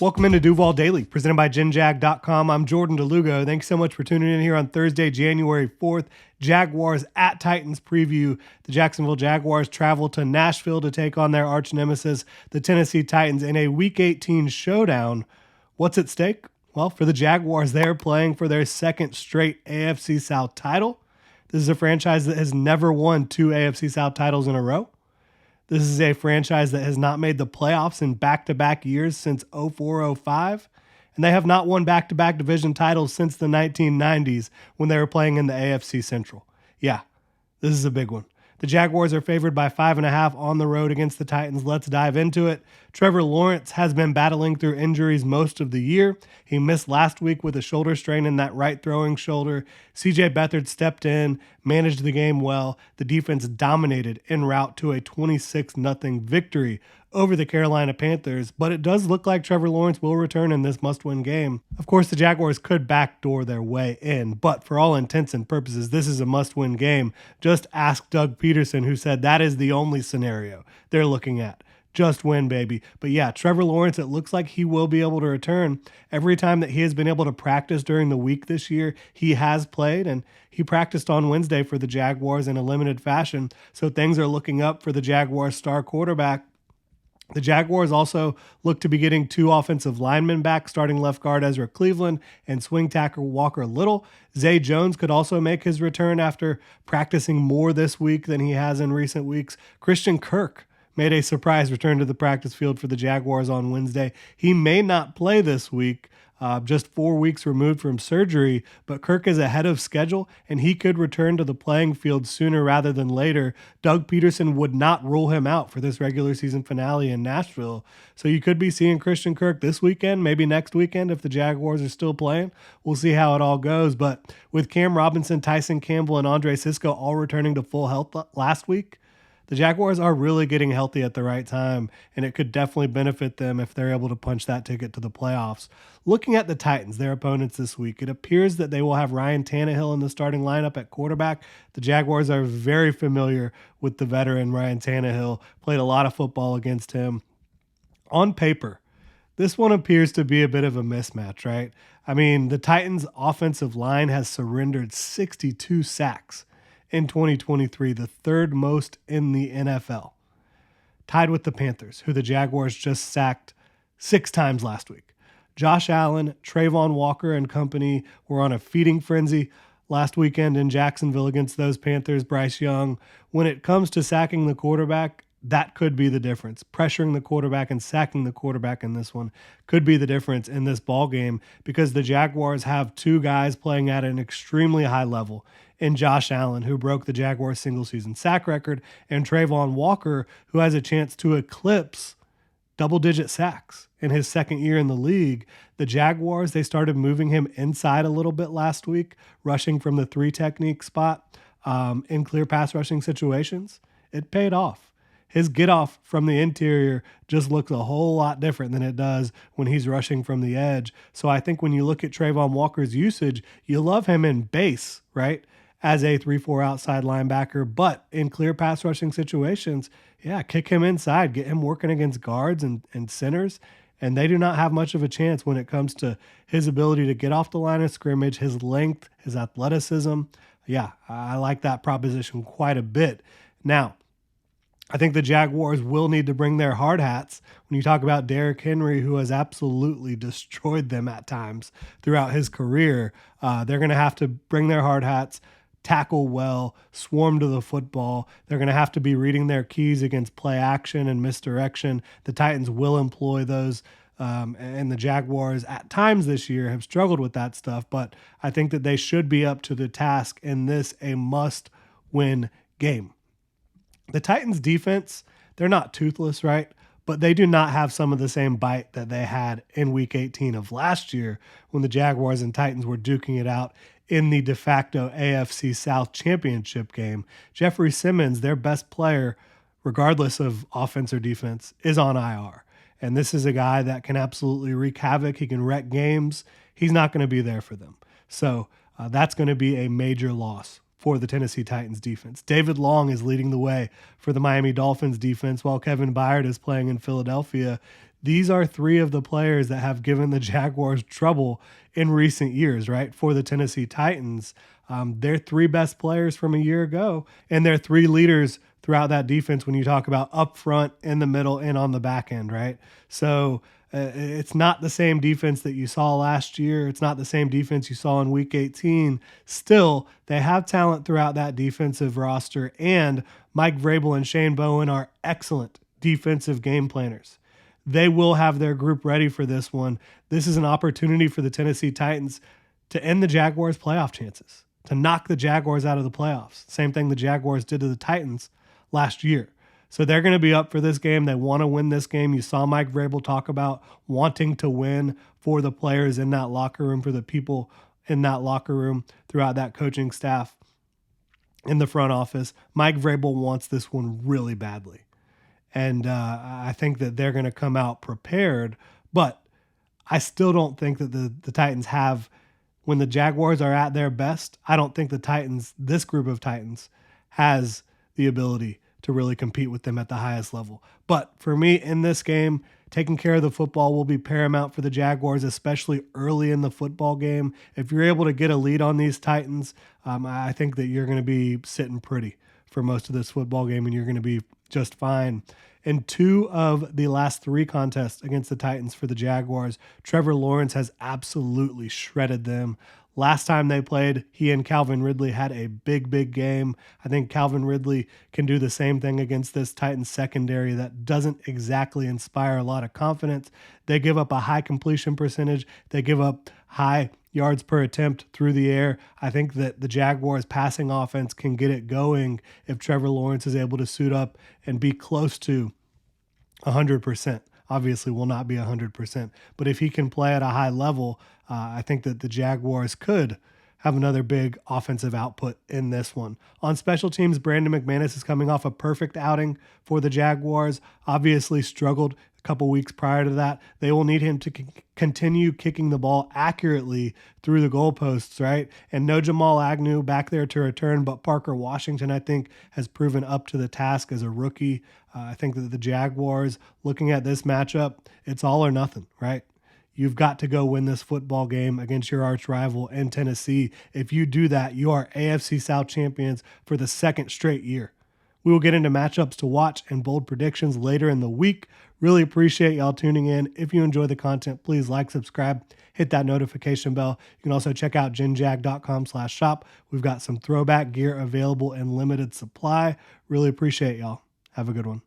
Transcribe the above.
Welcome into Duval Daily, presented by GenJag.com. I'm Jordan DeLugo. Thanks so much for tuning in here on Thursday, January 4th. Jaguars at Titans preview. The Jacksonville Jaguars travel to Nashville to take on their arch nemesis, the Tennessee Titans, in a Week 18 showdown. What's at stake? Well, for the Jaguars, they're playing for their second straight AFC South title. This is a franchise that has never won two AFC South titles in a row. This is a franchise that has not made the playoffs in back-to-back years since 04-05, and they have not won back-to-back division titles since the 1990s when they were playing in the AFC Central. Yeah, this is a big one. The Jaguars are favored by 5.5 on the road against the Titans. Let's dive into it. Trevor Lawrence has been battling through injuries most of the year. He missed last week with a shoulder strain in that right throwing shoulder. CJ Beathard stepped in, managed the game well. The defense dominated en route to a 26-0 victory over the Carolina Panthers, but it does look like Trevor Lawrence will return in this must-win game. Of course, the Jaguars could backdoor their way in, but for all intents and purposes, this is a must-win game. Just ask Doug Peterson, who said that is the only scenario they're looking at. Just win, baby. But yeah, Trevor Lawrence, it looks like he will be able to return. Every time that he has been able to practice during the week this year, he has played, and he practiced on Wednesday for the Jaguars in a limited fashion. So things are looking up for the Jaguars' star quarterback. The Jaguars also look to be getting two offensive linemen back, starting left guard Ezra Cleveland and swing tackle Walker Little. Zay Jones could also make his return after practicing more this week than he has in recent weeks. Christian Kirk made a surprise return to the practice field for the Jaguars on Wednesday. He may not play this week, just 4 weeks removed from surgery, but Kirk is ahead of schedule and he could return to the playing field sooner rather than later. Doug Peterson would not rule him out for this regular season finale in Nashville. So you could be seeing Christian Kirk this weekend, maybe next weekend if the Jaguars are still playing. We'll see how it all goes. But with Cam Robinson, Tyson Campbell, and Andre Sisco all returning to full health last week, the Jaguars are really getting healthy at the right time, and it could definitely benefit them if they're able to punch that ticket to the playoffs. Looking at the Titans, their opponents this week, it appears that they will have Ryan Tannehill in the starting lineup at quarterback. The Jaguars are very familiar with the veteran Ryan Tannehill, played a lot of football against him. On paper, this one appears to be a bit of a mismatch, right? I mean, the Titans' offensive line has surrendered 62 sacks in 2023, the third most in the NFL, tied with the Panthers, who the Jaguars just sacked 6 times last week. Josh Allen, Trayvon Walker, and company were on a feeding frenzy last weekend in Jacksonville against those Panthers. Bryce Young, when it comes to sacking the quarterback, that could be the difference. Pressuring the quarterback and sacking the quarterback in this one could be the difference in this ball game, because the Jaguars have two guys playing at an extremely high level in Josh Allen, who broke the Jaguars' single-season sack record, and Trayvon Walker, who has a chance to eclipse double-digit sacks in his second year in the league. The Jaguars, they started moving him inside a little bit last week, rushing from the 3 technique spot in clear pass rushing situations. It paid off. His get-off from the interior just looks a whole lot different than it does when he's rushing from the edge. So I think when you look at Trayvon Walker's usage, you love him in base, right, as a 3-4 outside linebacker. But in clear pass rushing situations, yeah, kick him inside, get him working against guards and centers, and they do not have much of a chance when it comes to his ability to get off the line of scrimmage, his length, his athleticism. Yeah, I like that proposition quite a bit. Now, I think the Jaguars will need to bring their hard hats when you talk about Derrick Henry, who has absolutely destroyed them at times throughout his career. They're going to have to bring their hard hats, tackle well, swarm to the football. They're going to have to be reading their keys against play action and misdirection. The Titans will employ those, and the Jaguars at times this year have struggled with that stuff, but I think that they should be up to the task in this a must-win game. The Titans defense, they're not toothless, right? But they do not have some of the same bite that they had in Week 18 of last year when the Jaguars and Titans were duking it out in the de facto AFC South championship game. Jeffrey Simmons, their best player, regardless of offense or defense, is on IR. And this is a guy that can absolutely wreak havoc. He can wreck games. He's not going to be there for them. So that's going to be a major loss for the Tennessee Titans defense. David Long is leading the way for the Miami Dolphins defense while Kevin Byard is playing in Philadelphia. These are three of the players that have given the Jaguars trouble in recent years, right? For the Tennessee Titans, they're three best players from a year ago, and they're three leaders throughout that defense when you talk about up front, in the middle, and on the back end, right? So it's not the same defense that you saw last year. It's not the same defense you saw in Week 18. Still, they have talent throughout that defensive roster, and Mike Vrabel and Shane Bowen are excellent defensive game planners. They will have their group ready for this one. This is an opportunity for the Tennessee Titans to end the Jaguars' playoff chances, to knock the Jaguars out of the playoffs. Same thing the Jaguars did to the Titans last year. So they're going to be up for this game. They want to win this game. You saw Mike Vrabel talk about wanting to win for the players in that locker room, for the people in that locker room, throughout that coaching staff, in the front office. Mike Vrabel wants this one really badly. And I think that they're going to come out prepared. But I still don't think that the Titans have, when the Jaguars are at their best, I don't think the Titans, this group of Titans, has the ability to really compete with them at the highest level. But for me, in this game, taking care of the football will be paramount for the Jaguars, especially early in the football game. If you're able to get a lead on these Titans, I think that you're going to be sitting pretty for most of this football game, and you're going to be just fine. In two of the last three contests against the Titans for the Jaguars, Trevor Lawrence has absolutely shredded them. Last time they played, he and Calvin Ridley had a big game. I think Calvin Ridley can do the same thing against this Titans secondary that doesn't exactly inspire a lot of confidence. They give up a high completion percentage. They give up high yards per attempt through the air. I think that the Jaguars passing offense can get it going if Trevor Lawrence is able to suit up and be close to 100%. Obviously will not be 100%, but if he can play at a high level, I think that the Jaguars could have another big offensive output in this one. On special teams, Brandon McManus is coming off a perfect outing for the Jaguars. Obviously struggled a couple weeks prior to that. They will need him to continue kicking the ball accurately through the goalposts, right? And no Jamal Agnew back there to return, but Parker Washington, I think, has proven up to the task as a rookie. I think that the Jaguars, looking at this matchup, it's all or nothing, right? You've got to go win this football game against your arch rival in Tennessee. If you do that, you are AFC South champions for the second straight year. We will get into matchups to watch and bold predictions later in the week. Really appreciate y'all tuning in. If you enjoy the content, please like, subscribe, hit that notification bell. You can also check out genjag.com/shop. We've got some throwback gear available in limited supply. Really appreciate y'all. Have a good one.